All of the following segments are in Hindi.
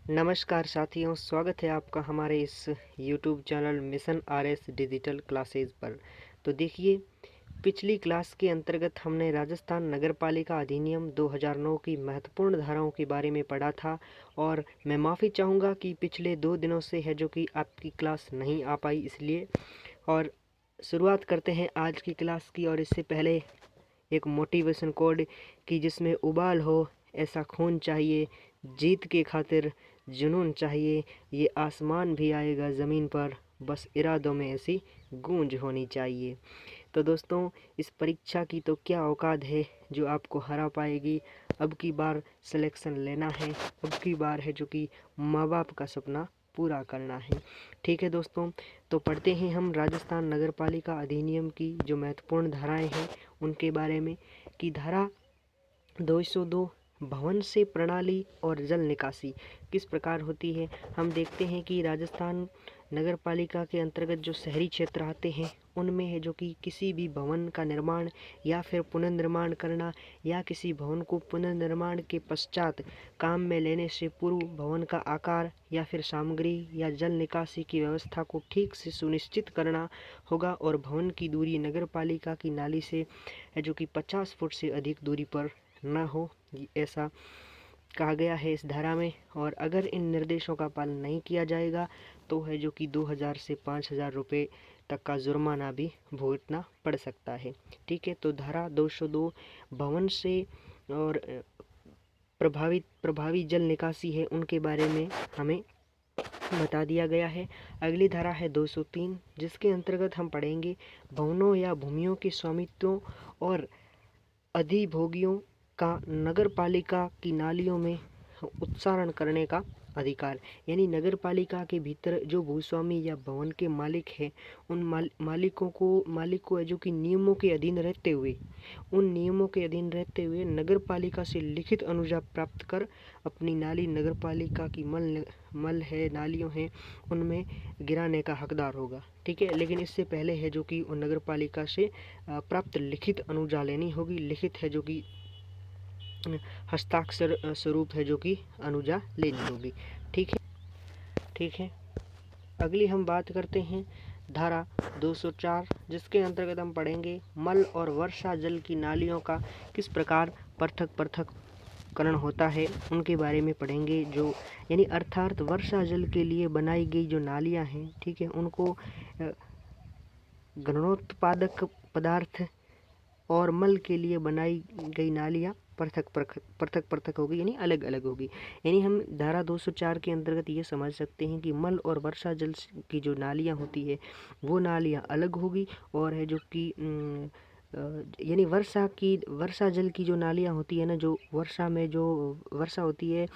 नमस्कार साथियों, स्वागत है आपका हमारे इस YouTube channel mission RS digital classes पर। तो देखिए, पिछली क्लास के अंतर्गत हमने राजस्थान नगरपालिका अधिनियम 2009 की महत्वपूर्ण धाराओं के बारे में पढ़ा था। और मैं माफ़ी चाहूँगा कि पिछले 2 दिनों से है जो कि आपकी क्लास नहीं आ पाई, इसलिए। और शुरुआत करते हैं आज की क्लास की। और इससे पहले एक मोटिवेशन कोड की, जिसमें उबाल हो ऐसा खून चाहिए, जीत के खातिर जुनून चाहिए, ये आसमान भी आएगा ज़मीन पर, बस इरादों में ऐसी गूंज होनी चाहिए। तो दोस्तों, इस परीक्षा की तो क्या औकात है जो आपको हरा पाएगी। अब की बार सिलेक्शन लेना है, अब की बार है जो कि माँ बाप का सपना पूरा करना है। ठीक है दोस्तों, तो पढ़ते हैं हम राजस्थान नगरपालिका अधिनियम की जो महत्वपूर्ण धाराएं हैं उनके बारे में। कि धारा 202 भवन से प्रणाली और जल निकासी किस प्रकार होती है। हम देखते हैं कि राजस्थान नगर पालिका के अंतर्गत जो शहरी क्षेत्र आते हैं उनमें है जो कि किसी भी भवन का निर्माण या फिर पुनर्निर्माण करना, या किसी भवन को पुनर्निर्माण के पश्चात काम में लेने से पूर्व भवन का आकार या फिर सामग्री या जल निकासी की व्यवस्था को ठीक से सुनिश्चित करना होगा। और भवन की दूरी नगर पालिका की नाली से है जो कि 50 फुट से अधिक दूरी पर न हो, ऐसा कहा गया है इस धारा में। और अगर इन निर्देशों का पालन नहीं किया जाएगा तो है जो कि 2000 से 5000 रुपये तक का जुर्माना भी भुगतना पड़ सकता है। ठीक है, तो धारा 202 भवन से और प्रभावी जल निकासी है उनके बारे में हमें बता दिया गया है। अगली धारा है 203, जिसके अंतर्गत हम पढ़ेंगे भवनों या भूमियों के स्वामित्वों और अधिभोगियों का नगर पालिका की नालियों में उत्सारण करने का अधिकार। यानी नगर पालिका के भीतर जो भूस्वामी या भवन के मालिक हैं उन मालिक को है जो कि नियमों के अधीन रहते हुए नगर पालिका से लिखित अनुज्ञा प्राप्त कर अपनी नाली नगर पालिका की मल है नालियों हैं उनमें गिराने का हकदार होगा। ठीक है, लेकिन इससे पहले है जो कि नगर पालिका से प्राप्त लिखित अनुज्ञा लेनी होगी। लिखित है जो कि हस्ताक्षर स्वरूप है जो कि अनुज्ञा लेनी होगी। ठीक है, अगली हम बात करते हैं धारा 204, जिसके अंतर्गत हम पढ़ेंगे मल और वर्षा जल की नालियों का किस प्रकार पृथककरण होता है उनके बारे में पढ़ेंगे। जो यानी अर्थात वर्षा जल के लिए बनाई गई जो नालियां हैं, ठीक है, उनको घनोत्पादक पदार्थ और मल के लिए बनाई गई नालियाँ पृथक होगी, यानी अलग अलग होगी। यानी हम धारा 204 के अंतर्गत ये समझ सकते हैं कि मल और वर्षा जल की जो नालियाँ होती है वो नालियाँ अलग होगी। और है जो कि यानी वर्षा जल की जो नालियाँ होती है ना, जो वर्षा में जो वर्षा होती है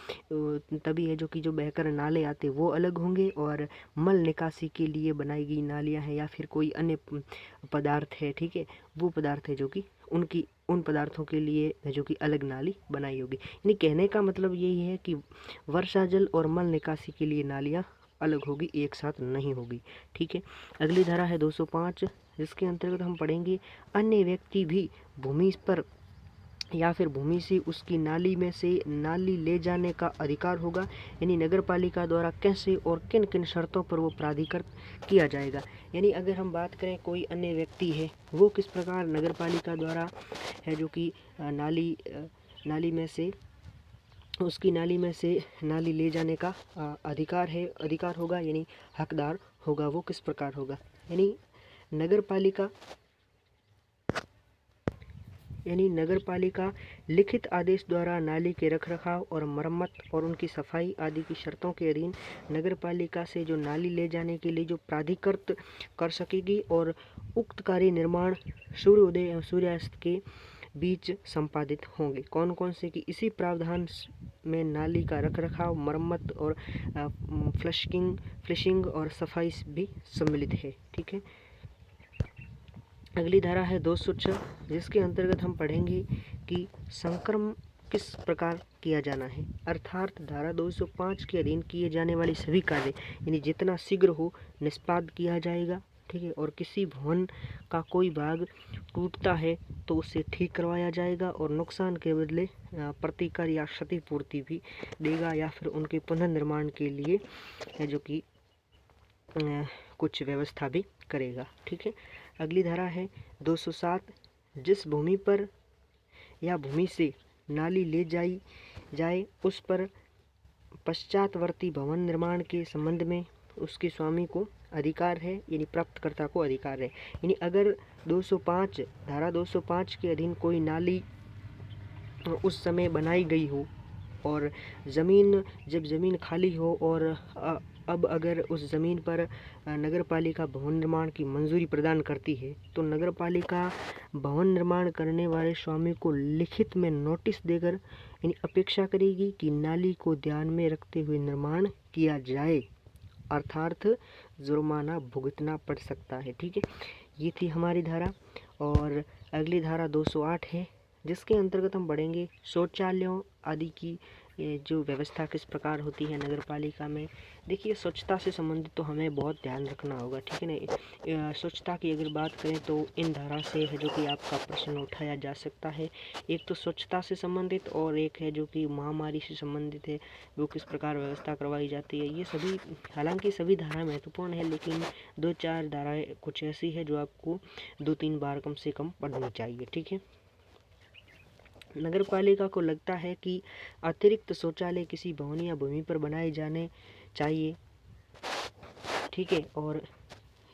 तभी है जो कि जो बहकर नाले आते वो अलग होंगे। और मल निकासी के लिए बनाई गई नालियाँ हैं या फिर कोई अन्य पदार्थ है, ठीक है, वो पदार्थ है जो कि उन पदार्थों के लिए है जो कि अलग नाली बनाई होगी। यानी कहने का मतलब यही है कि वर्षा जल और मल निकासी के लिए नालियाँ अलग होगी, एक साथ नहीं होगी। ठीक है, अगली धारा है 205, जिसके अंतर्गत हम पढ़ेंगे अन्य व्यक्ति भी भूमि पर या फिर भूमि से उसकी नाली में से नाली ले जाने का अधिकार होगा। यानी नगर पालिका द्वारा कैसे और किन किन शर्तों पर वो प्राधिकृत किया जाएगा। यानी अगर हम बात करें कोई अन्य व्यक्ति है वो किस प्रकार नगर पालिका द्वारा है जो कि नाली में से उसकी नाली में से नाली ले जाने का अधिकार होगा, यानी हकदार होगा, वो किस प्रकार होगा। यानी नगर पालिका लिखित आदेश द्वारा नाली के रखरखाव और मरम्मत और उनकी सफाई आदि की शर्तों के अधीन नगर पालिका से जो नाली ले जाने के लिए जो प्राधिकृत कर सकेगी। और उक्त कार्य निर्माण सूर्योदय एवं सूर्यास्त के बीच संपादित होंगे। कौन कौन से कि इसी प्रावधान में नाली का रखरखाव, मरम्मत और फ्लशिंग और सफाई भी सम्मिलित है। ठीक है, अगली धारा है 206, जिसके अंतर्गत हम पढ़ेंगे कि संक्रमण किस प्रकार किया जाना है। अर्थात धारा 205 के अधीन किए जाने वाले सभी कार्य यानी जितना शीघ्र हो निष्पादित किया जाएगा। ठीक है। और किसी भवन का कोई भाग टूटता है तो उसे ठीक करवाया जाएगा और नुकसान के बदले प्रतिकर या क्षतिपूर्ति भी देगा या फिर उनके पुनर्निर्माण के लिए है जो कि कुछ व्यवस्था भी करेगा, ठीक है। अगली धारा है 207, जिस भूमि पर या भूमि से नाली ले जाई जाए उस पर पश्चातवर्ती भवन निर्माण के संबंध में उसके स्वामी को अधिकार है, यानी प्राप्तकर्ता को अधिकार है। यानी अगर 205 धारा 205 के अधीन कोई नाली उस समय बनाई गई हो और जब ज़मीन खाली हो और अब अगर उस ज़मीन पर नगर पालिका भवन निर्माण की मंजूरी प्रदान करती है तो नगर पालिका भवन निर्माण करने वाले स्वामी को लिखित में नोटिस देकर यानी अपेक्षा करेगी कि नाली को ध्यान में रखते हुए निर्माण किया जाए, अर्थात जुर्माना भुगतना पड़ सकता है, ठीक है। ये थी हमारी धारा। और अगली धारा 208 है, जिसके अंतर्गत हम पढ़ेंगे शौचालयों आदि की जो व्यवस्था किस प्रकार होती है नगर पालिका में। देखिए, स्वच्छता से संबंधित तो हमें बहुत ध्यान रखना होगा, ठीक है ना। स्वच्छता की अगर बात करें तो इन धारा से है जो कि आपका प्रश्न उठाया जा सकता है। एक तो स्वच्छता से संबंधित और एक है जो कि महामारी से संबंधित है, वो किस प्रकार व्यवस्था करवाई जाती है। ये सभी, हालांकि सभी धाराएं महत्वपूर्ण है, लेकिन 2-4 धाराएं कुछ ऐसी है जो आपको 2-3 बार कम से कम पढ़नी चाहिए, ठीक है। नगर पालिका को लगता है कि अतिरिक्त शौचालय किसी भवन या भूमि पर बनाए जाने चाहिए, ठीक है। और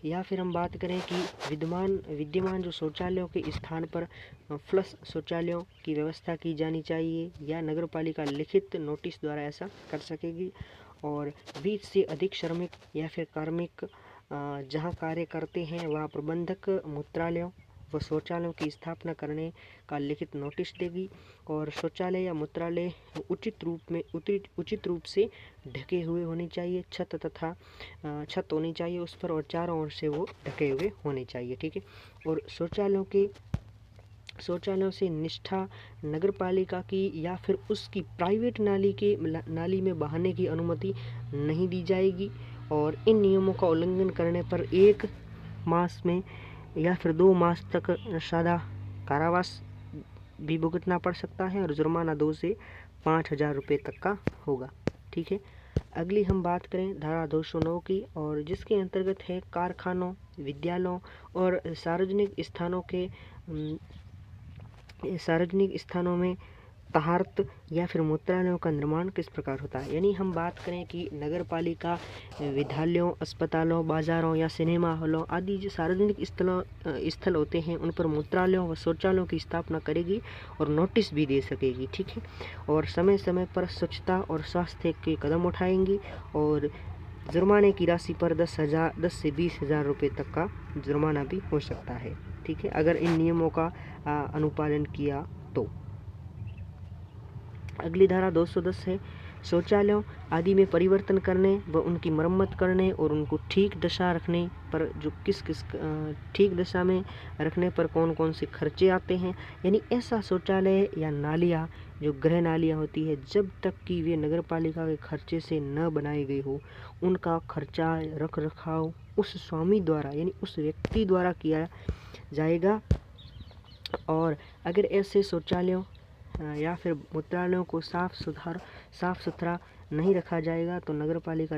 या फिर हम बात करें कि विद्यमान जो शौचालयों के स्थान पर फ्लश शौचालयों की व्यवस्था की जानी चाहिए या नगर पालिका लिखित नोटिस द्वारा ऐसा कर सकेगी। और 20 से अधिक श्रमिक या फिर कार्मिक जहां कार्य करते हैं वहां प्रबंधक मूत्रालयों व शौचालयों की स्थापना करने का लिखित नोटिस देगी। और शौचालय या मूत्रालय उचित रूप से ढके हुए होने चाहिए, छत होनी चाहिए उस पर और चारों ओर से वो ढके हुए होने चाहिए, ठीक है। और शौचालयों से निष्ठा नगर पालिका की या फिर उसकी प्राइवेट नाली में बहाने की अनुमति नहीं दी जाएगी। और इन नियमों का उल्लंघन करने पर 1 मास में या फिर 2 मास तक सादा कारावास भी भुगतना पड़ सकता है और जुर्माना 2 से 5,000 रुपये तक का होगा, ठीक है। अगली हम बात करें धारा 209 की, और जिसके अंतर्गत है कारखानों, विद्यालयों और सार्वजनिक स्थानों में तहारत या फिर मूत्रालयों का निर्माण किस प्रकार होता है। यानी हम बात करें कि नगर पालिका विद्यालयों, अस्पतालों, बाजारों या सिनेमा हॉलों आदि जो सार्वजनिक स्थल होते हैं उन पर मूत्रालयों व शौचालयों की स्थापना करेगी और नोटिस भी दे सकेगी, ठीक है। और समय समय पर स्वच्छता और स्वास्थ्य के कदम उठाएंगी और जुर्माने की राशि पर 10 से 20,000 रुपये तक का जुर्माना भी हो सकता है, ठीक है, अगर इन नियमों का अनुपालन किया तो। अगली धारा 210 है, शौचालयों आदि में परिवर्तन करने व उनकी मरम्मत करने और उनको ठीक दशा रखने पर जो ठीक दशा में रखने पर कौन कौन से खर्चे आते हैं। यानी ऐसा शौचालय या नालियाँ जो गृह नालियाँ होती है, जब तक कि वे नगर पालिका के खर्चे से न बनाई गई हो, उनका खर्चा रख रखाव उस स्वामी द्वारा यानी उस व्यक्ति द्वारा किया जाएगा। और अगर ऐसे शौचालयों या फिर मूत्रालयों को साफ सुथरा नहीं रखा जाएगा तो नगर पालिका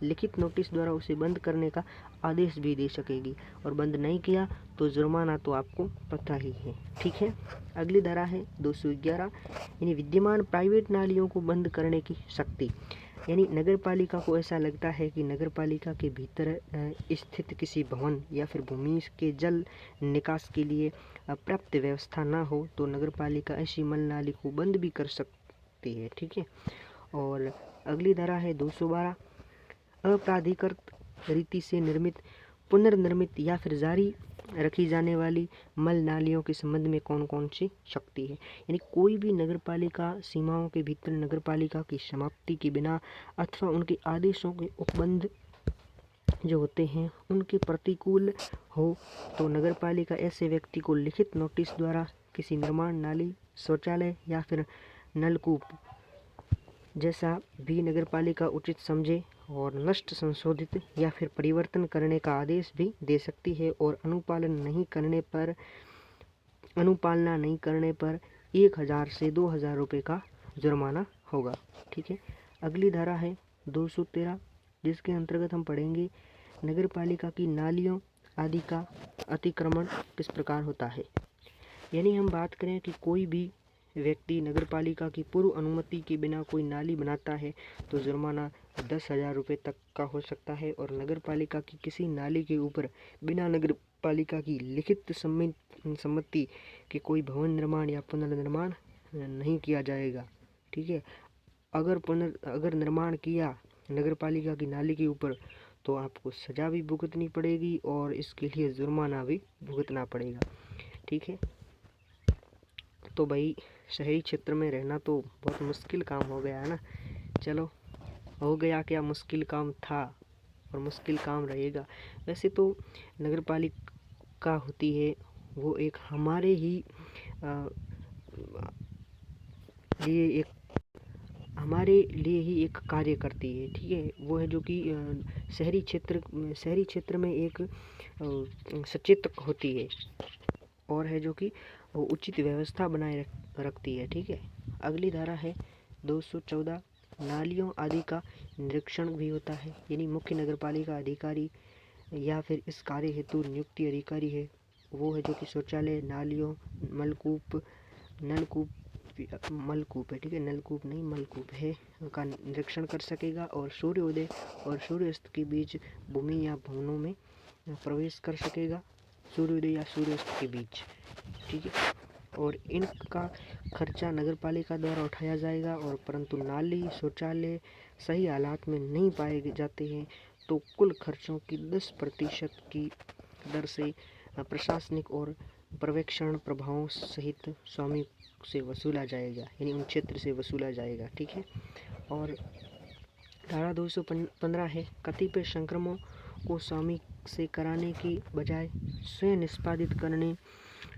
लिखित नोटिस द्वारा उसे बंद करने का आदेश भी दे सकेगी और बंद नहीं किया तो जुर्माना तो आपको पता ही है, ठीक है। अगली धारा है 211, यानी विद्यमान प्राइवेट नालियों को बंद करने की शक्ति। यानी नगर पालिका को ऐसा लगता है कि नगर पालिका के भीतर स्थित किसी भवन या फिर भूमि के जल निकास के लिए पर्याप्त व्यवस्था ना हो तो नगर पालिका ऐसी मल नाली को बंद भी कर सकती है, ठीक है। और अगली धारा है 212, अप्राधिकृत रीति से पुनर्निर्मित या फिर जारी रखी जाने वाली मल नालियों के संबंध में कौन कौन सी शक्ति है। यानी कोई भी नगर पालिका सीमाओं के भीतर नगर पालिका की समाप्ति के बिना अथवा उनके आदेशों के उपबंध जो होते हैं उनके प्रतिकूल हो तो नगर पालिका ऐसे व्यक्ति को लिखित नोटिस द्वारा किसी निर्माण नाली, शौचालय या फिर नलकूप जैसा भी नगर पालिका उचित समझे और नष्ट, संशोधित या फिर परिवर्तन करने का आदेश भी दे सकती है। और अनुपालना नहीं करने पर 1000 से 2000 रुपये का जुर्माना होगा। ठीक है। अगली धारा है 213, जिसके अंतर्गत हम पढ़ेंगे नगर पालिका की नालियों आदि का अतिक्रमण किस प्रकार होता है। यानी हम बात करें कि कोई भी व्यक्ति नगर पालिका की पूर्व अनुमति के बिना कोई नाली बनाता है तो जुर्माना 10,000 रुपये तक का हो सकता है। और नगर पालिका की किसी नाली के ऊपर बिना नगर पालिका की लिखित सम्मति के कोई भवन निर्माण या पुनर्निर्माण नहीं किया जाएगा। ठीक है। अगर निर्माण किया नगर पालिका की नाली के ऊपर तो आपको सजा भी भुगतनी पड़ेगी और इसके लिए जुर्माना भी भुगतना पड़ेगा। ठीक है। तो भाई शहरी क्षेत्र में रहना तो बहुत मुश्किल काम हो गया है ना। चलो, हो गया क्या, मुश्किल काम था और मुश्किल काम रहेगा। वैसे तो नगर पालिका होती है वो एक हमारे ही लिए ही एक कार्य करती है। ठीक है। वो है जो कि शहरी क्षेत्र में एक सचेतक होती है और है जो कि उचित व्यवस्था बनाए रखती है। ठीक है। अगली धारा है 214, नालियों आदि का निरीक्षण भी होता है। यानी मुख्य नगरपालिका अधिकारी या फिर इस कार्य हेतु नियुक्ति अधिकारी है वो है जो कि शौचालय, नालियों, मलकूप है। ठीक है। नलकूप नहीं, मलकूप है का निरीक्षण कर सकेगा और सूर्योदय और सूर्यास्त के बीच भूमि या भवनों में प्रवेश कर सकेगा, सूर्योदय या सूर्यास्त के बीच। ठीक है। और इनका खर्चा नगर पालिका द्वारा उठाया जाएगा। और परंतु नाली, शौचालय सही हालात में नहीं पाए जाते हैं तो कुल खर्चों की 10% की दर से प्रशासनिक और पर्यवेक्षण प्रभावों सहित स्वामी से वसूला जाएगा, यानी उन क्षेत्र से वसूला जाएगा। ठीक है। और धारा 215 है, कतिपय संक्रमणों को स्वामी से कराने की बजाय स्वयं निष्पादित करने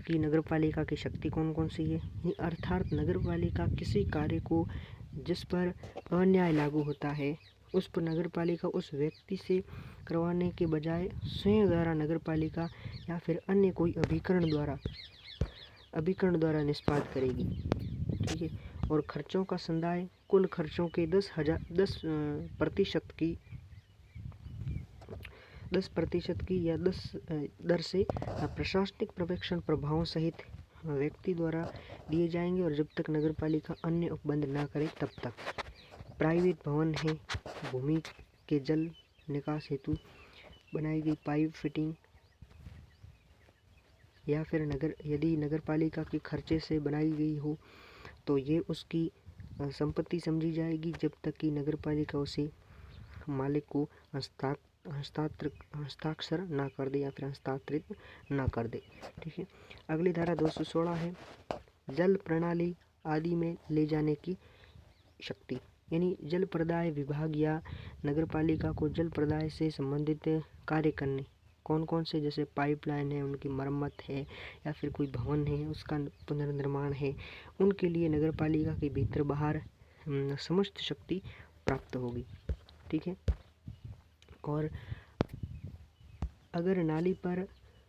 की नगरपालिका की शक्ति कौन कौन सी है। अर्थात नगरपालिका किसी कार्य को जिस पर अन्याय लागू होता है उस पर नगरपालिका उस व्यक्ति से करवाने के बजाय स्वयं द्वारा नगरपालिका या फिर अन्य कोई अभिकरण द्वारा निष्पादित करेगी। ठीक है। और खर्चों का संदाय कुल खर्चों के 10% की या 10 दर से प्रशासनिक पर्यवेक्षण प्रभावों सहित व्यक्ति द्वारा दिए जाएंगे और जब तक नगरपालिका अन्य उपबंध न करे तब तक। प्राइवेट भवन है, भूमि के जल निकास हेतु बनाई गई पाइप फिटिंग या फिर यदि नगरपालिका के खर्चे से बनाई गई हो तो ये उसकी संपत्ति समझी जाएगी जब तक कि नगरपालिका उसे मालिक को हस्ताक्षर ना कर दे या फिर हस्तांतरित ना कर दे। ठीक है। अगली धारा 216 है, जल प्रणाली आदि में ले जाने की शक्ति। यानी जल प्रदाय विभाग या नगरपालिका को जल प्रदाय से संबंधित कार्य करने कौन कौन से, जैसे पाइपलाइन है उनकी मरम्मत है या फिर कोई भवन है उसका पुनर्निर्माण है, उनके लिए नगरपालिका के भीतर बाहर समस्त शक्ति प्राप्त होगी। ठीक है। और अगर नाली पर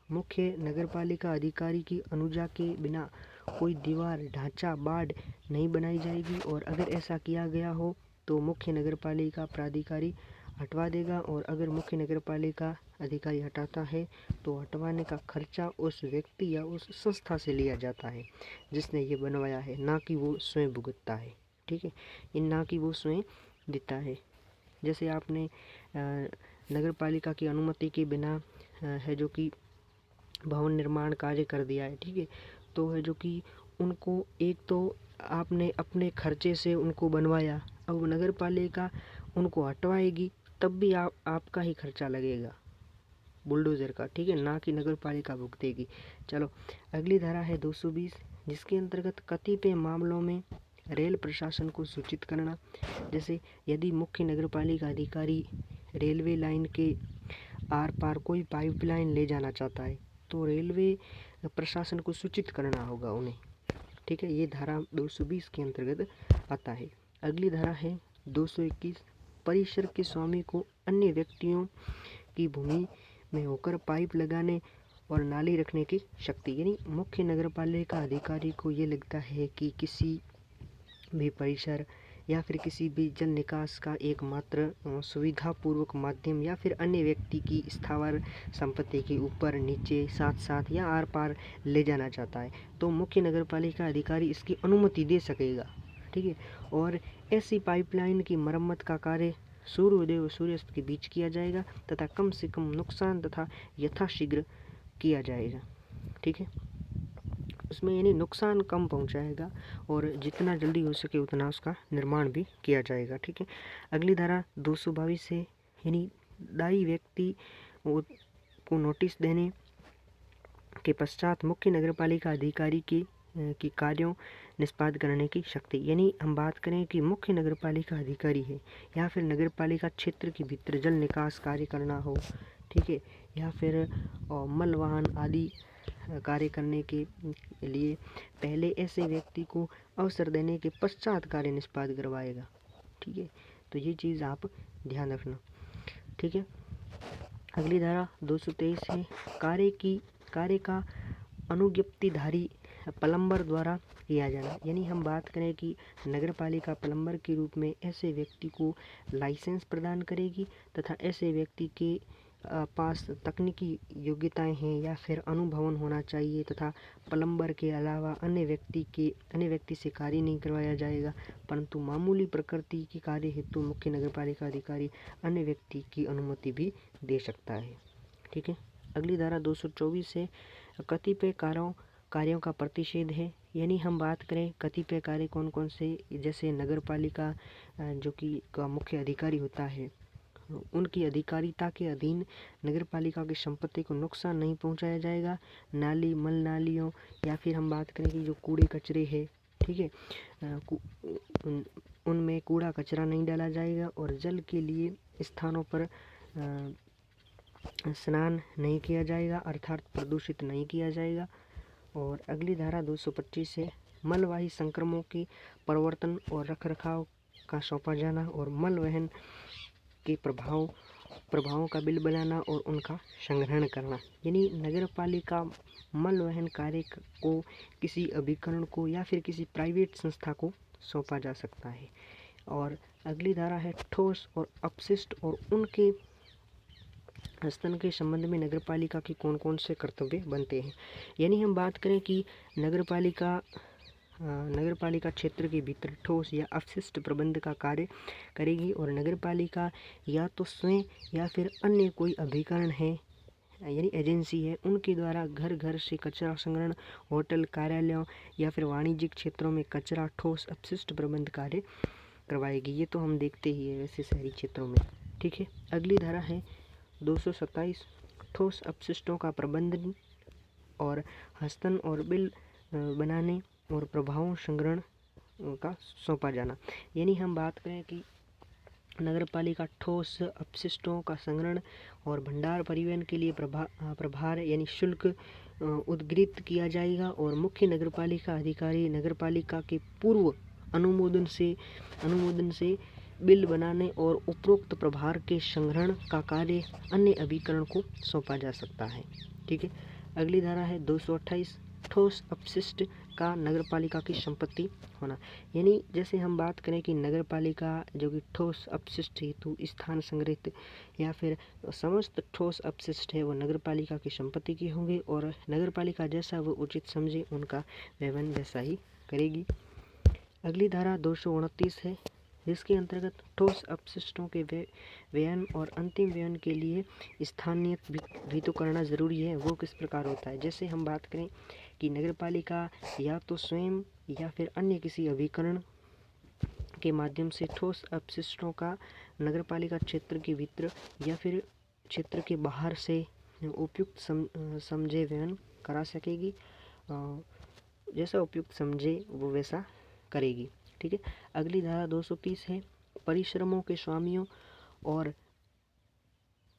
मुख्य नगरपालिका अधिकारी की अनुज्ञा के बिना कोई दीवार, ढांचा, बाड़ नहीं बनाई जाएगी और अगर ऐसा किया गया हो तो मुख्य नगरपालिका प्राधिकारी हटवा देगा। और अगर मुख्य नगरपालिका अधिकारी हटाता है तो हटवाने का खर्चा उस व्यक्ति या उस संस्था से लिया जाता है जिसने ये बनवाया है, ना कि वो स्वयं भुगतता है। ठीक है। ना कि वो स्वयं देता है। जैसे आपने नगरपालिका की अनुमति के बिना है जो कि भवन निर्माण कार्य कर दिया है। ठीक है। तो है जो कि उनको, एक तो आपने अपने खर्चे से उनको बनवाया, अब नगरपालिका उनको हटवाएगी तब भी आपका ही खर्चा लगेगा बुलडोज़र का। ठीक है। ना कि नगरपालिका भुगतेगी। चलो, अगली धारा है 220, जिसके अंतर्गत कतिपय मामलों में रेल प्रशासन को सूचित करना। जैसे यदि मुख्य नगरपालिका अधिकारी रेलवे लाइन के आर पार कोई पाइपलाइन ले जाना चाहता है तो रेलवे प्रशासन को सूचित करना होगा उन्हें। ठीक है। ये धारा 220 के अंतर्गत आता है। अगली धारा है 221, परिसर के स्वामी को अन्य व्यक्तियों की भूमि में होकर पाइप लगाने और नाली रखने की शक्ति। यानी मुख्य नगरपालिका अधिकारी को ये लगता है कि किसी भी परिसर या फिर किसी भी जल निकास का एकमात्र सुविधापूर्वक माध्यम या फिर अन्य व्यक्ति की स्थावर संपत्ति के ऊपर नीचे साथ साथ या आर पार ले जाना चाहता है तो मुख्य नगरपालिका अधिकारी इसकी अनुमति दे सकेगा। ठीक है, और ऐसी पाइपलाइन की मरम्मत का कार्य सूर्योदय और सूर्यास्त के बीच किया जाएगा तथा कम से कम नुकसान तथा यथाशीघ्र किया जाएगा। ठीक है, उसमें यानी नुकसान कम पहुंचाएगा और जितना जल्दी हो सके उतना उसका निर्माण भी किया जाएगा। ठीक है, अगली धारा 222 है, यानी दायी व्यक्ति को नोटिस देने के पश्चात मुख्य नगरपालिका अधिकारी की कार्यों निष्पादित करने की शक्ति। यानी हम बात करें कि मुख्य नगरपालिका अधिकारी है या फिर नगरपालिका क्षेत्र के भीतर जल निकास कार्य करना हो, ठीक है, या फिर मल वाहन आदि कार्य करने के लिए पहले ऐसे व्यक्ति को अवसर देने के पश्चात कार्य निष्पादित करवाएगा। ठीक है, तो ये चीज़ आप ध्यान रखना। ठीक है, अगली धारा 223 है, कार्य का अनुज्ञप्तिधारी प्लम्बर द्वारा किया जाना। यानी हम बात करें कि नगरपालिका प्लम्बर के रूप में ऐसे व्यक्ति को लाइसेंस प्रदान करेगी तथा ऐसे व्यक्ति के पास तकनीकी योग्यताएं हैं या फिर अनुभवन होना चाहिए तथा प्लम्बर के अलावा अन्य व्यक्ति से कार्य नहीं करवाया जाएगा, परंतु मामूली प्रकृति के कार्य हेतु मुख्य नगरपालिका अधिकारी अन्य व्यक्ति की अनुमति भी दे सकता है। ठीक है, अगली धारा 224 से कतिपय कार्यों का प्रतिषेध है। यानी हम बात करें कतिपय कार्य कौन कौन से, जैसे नगरपालिका जो कि का मुख्य अधिकारी होता है उनकी अधिकारिता के अधीन नगरपालिका की संपत्ति को नुकसान नहीं पहुंचाया जाएगा। नाली मल नालियों या फिर हम बात करें कि जो कूड़े कचरे है, ठीक है, उनमें कूड़ा कचरा नहीं डाला जाएगा और जल के लिए स्थानों पर स्नान नहीं किया जाएगा अर्थात प्रदूषित नहीं किया जाएगा। और अगली धारा 225 है, मलवाही संक्रमणों की प्रवर्तन और रखरखाव का सौंपा जाना और मल वहन के प्रभावों का बिल बनाना और उनका संग्रहण करना। यानी नगरपालिका मल वहन कार्य को किसी अभिकरण को या फिर किसी प्राइवेट संस्था को सौंपा जा सकता है। और अगली धारा है, ठोस और अपशिष्ट और उनके स्तन के संबंध में नगरपालिका के कौन कौन से कर्तव्य बनते हैं। यानी हम बात करें कि नगरपालिका क्षेत्र के भीतर ठोस या अपशिष्ट प्रबंध का कार्य करेगी और नगरपालिका या तो स्वयं या फिर अन्य कोई अभिकरण है यानी एजेंसी है उनके द्वारा घर घर से कचरा संग्रहण, होटल, कार्यालयों या फिर वाणिज्यिक क्षेत्रों में कचरा ठोस अपशिष्ट प्रबंध कार्य करवाएगी। ये तो हम देखते ही है वैसे शहरी क्षेत्रों में। ठीक है, अगली धारा है 227, ठोस अपशिष्टों का प्रबंधन और हस्तन और बिल बनाने और प्रभाव संग्रहण का सौंपा जाना। यानी हम बात करें कि नगरपालिका ठोस अपशिष्टों का संग्रहण और भंडार परिवहन के लिए प्रभार यानी शुल्क उद्गृहित किया जाएगा और मुख्य नगरपालिका अधिकारी नगरपालिका के पूर्व अनुमोदन से बिल बनाने और उपरोक्त प्रभार के संग्रहण का कार्य अन्य अभिकरण को सौंपा जा सकता है। ठीक है, अगली धारा है 228, ठोस अपशिष्ट का नगरपालिका की संपत्ति होना। यानी जैसे हम बात करें कि नगरपालिका जो कि ठोस अपशिष्ट हेतु स्थान संग्रहित या फिर समस्त ठोस अपशिष्ट है वो नगरपालिका की संपत्ति के होंगे और नगरपालिका जैसा वो उचित समझे उनका व्यवहार वैसा ही करेगी। अगली धारा 229 है, जिसके अंतर्गत ठोस अपशिष्टों के व्ययन और अंतिम व्ययन के लिए स्थानीय भी तो करना जरूरी है। वो किस प्रकार होता है, जैसे हम बात करें कि नगरपालिका या तो स्वयं या फिर अन्य किसी अभिकरण के माध्यम से ठोस अपशिष्टों का नगरपालिका क्षेत्र के भीतर या फिर क्षेत्र के बाहर से उपयुक्त समझे व्ययन करा सकेगी, जैसा उपयुक्त समझे वो वैसा करेगी। ठीक है, अगली धारा 230 है, परिश्रमों के स्वामियों और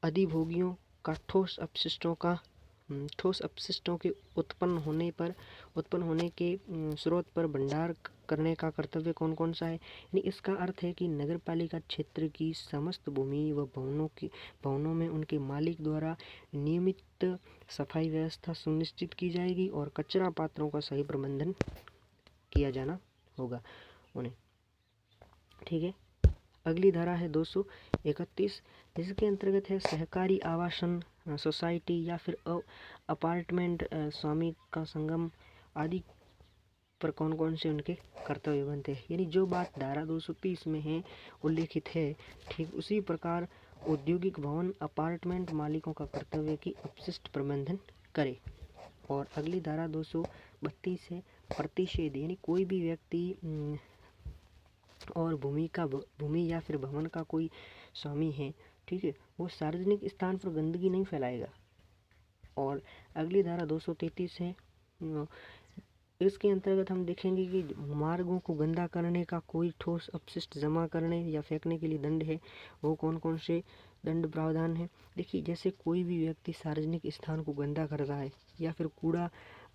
अधिभोगियों का ठोस अपशिष्टों का ठोस अपशिष्टों के उत्पन्न होने के स्रोत पर भंडार करने का कर्तव्य कौन कौन सा है। यानी इसका अर्थ है कि नगर पालिका क्षेत्र की समस्त भूमि व भवनों में उनके मालिक द्वारा नियमित सफाई व्यवस्था सुनिश्चित की जाएगी और कचरा पात्रों का सही प्रबंधन किया जाना होगा उन्हें। ठीक है, अगली धारा है 231, जिसके अंतर्गत है सहकारी आवासन सोसाइटी या फिर अपार्टमेंट स्वामी का संगम आदि पर कौन कौन से उनके कर्तव्य बनते हैं। यानी जो बात धारा 230 में है उल्लेखित है, ठीक उसी प्रकार औद्योगिक भवन अपार्टमेंट मालिकों का कर्तव्य है कि अपशिष्ट प्रबंधन करे। और अगली धारा 232 है प्रतिषेध, यानी कोई भी व्यक्ति और भूमि या फिर भवन का कोई स्वामी है, ठीक है, वो सार्वजनिक स्थान पर गंदगी नहीं फैलाएगा। और अगली धारा 233 है, इसके अंतर्गत हम देखेंगे कि मार्गों को गंदा करने का कोई ठोस अपशिष्ट जमा करने या फेंकने के लिए दंड है, वो कौन कौन से दंड प्रावधान है। देखिए, जैसे कोई भी व्यक्ति सार्वजनिक स्थान को गंदा कर रहा है या फिर कूड़ा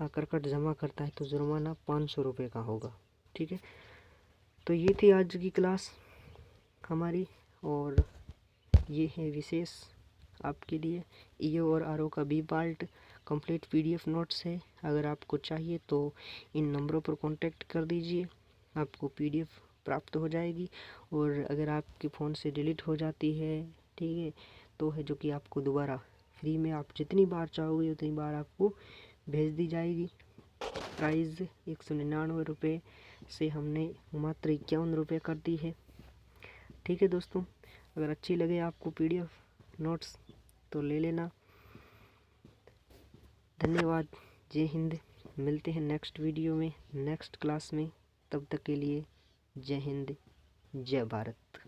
करकट जमा करता है तो जुर्माना 500 रुपये का होगा। ठीक है, तो ये थी आज की क्लास हमारी, और ये है विशेष आपके लिए ईओ और आरओ का B part complete PDF notes है। अगर आपको चाहिए तो इन नंबरों पर कांटेक्ट कर दीजिए, आपको पीडीएफ प्राप्त हो जाएगी। और अगर आपके फ़ोन से डिलीट हो जाती है, ठीक है, तो है जो कि आपको दोबारा फ्री में आप जितनी बार चाहोगे उतनी बार आपको भेज दी जाएगी। प्राइस 199 रुपये से हमने मात्र 51 रुपये कर दी है। ठीक है दोस्तों, अगर अच्छी लगे आपको पीडीएफ नोट्स तो ले लेना। धन्यवाद, जय हिंद। मिलते हैं नेक्स्ट वीडियो में, नेक्स्ट क्लास में। तब तक के लिए जय हिंद, जय भारत।